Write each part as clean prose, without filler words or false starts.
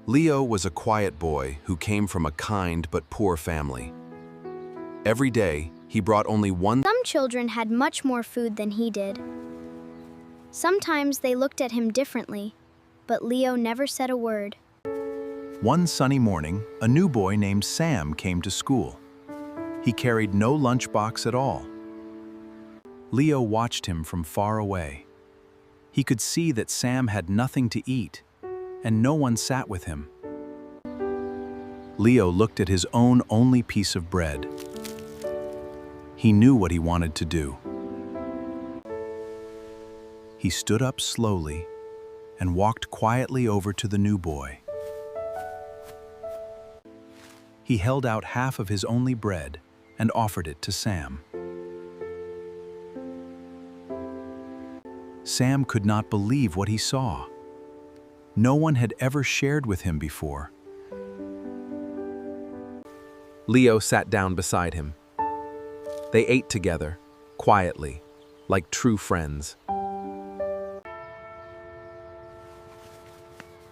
Leo was a quiet boy who came from a kind but poor family. Every day, he brought only one. Some children had much more food than he did. Sometimes they looked at him differently, but Leo never said a word. One sunny morning, a new boy named Sam came to school. He carried no lunchbox at all. Leo watched him from far away. He could see that Sam had nothing to eat, and no one sat with him. Leo looked at his own only piece of bread. He knew what he wanted to do. He stood up slowly and walked quietly over to the new boy. He held out half of his only bread and offered it to Sam. Sam could not believe what he saw. No one had ever shared with him before. Leo sat down beside him. They ate together, quietly, like true friends.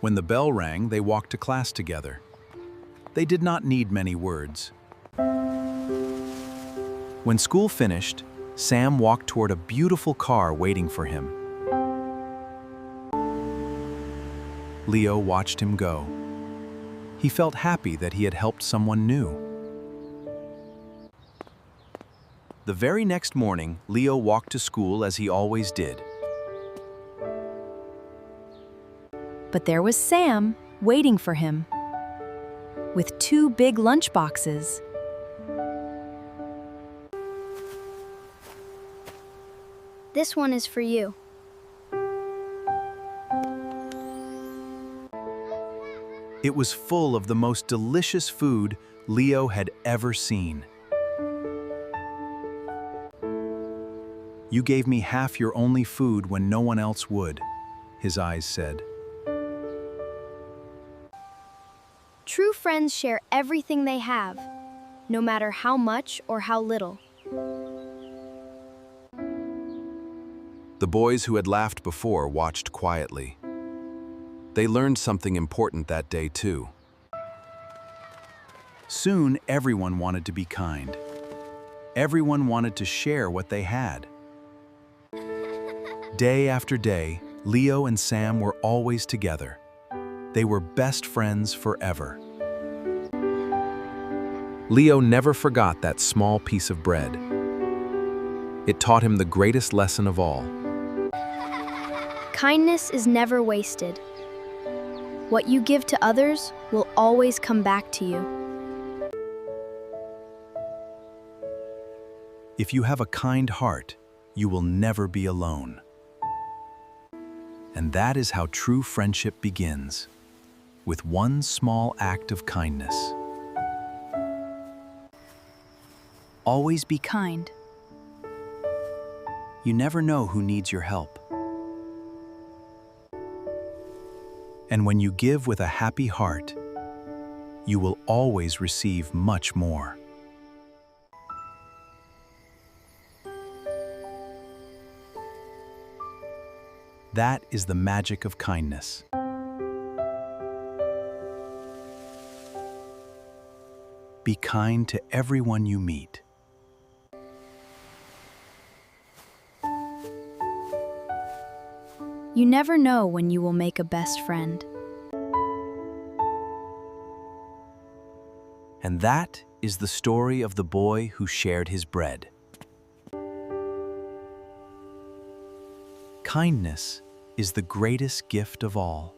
When the bell rang, they walked to class together. They did not need many words. When school finished, Sam walked toward a beautiful car waiting for him. Leo watched him go. He felt happy that he had helped someone new. The very next morning, Leo walked to school as he always did. But there was Sam waiting for him, with 2 big lunchboxes. This one is for you. It was full of the most delicious food Leo had ever seen. "You gave me half your only food when no one else would," his eyes said. True friends share everything they have, no matter how much or how little. The boys who had laughed before watched quietly. They learned something important that day, too. Soon, everyone wanted to be kind. Everyone wanted to share what they had. Day after day, Leo and Sam were always together. They were best friends forever. Leo never forgot that small piece of bread. It taught him the greatest lesson of all. Kindness is never wasted. What you give to others will always come back to you. If you have a kind heart, you will never be alone. And that is how true friendship begins, with one small act of kindness. Always be kind. You never know who needs your help. And when you give with a happy heart, you will always receive much more. That is the magic of kindness. Be kind to everyone you meet. You never know when you will make a best friend. And that is the story of the boy who shared his bread. Kindness is the greatest gift of all.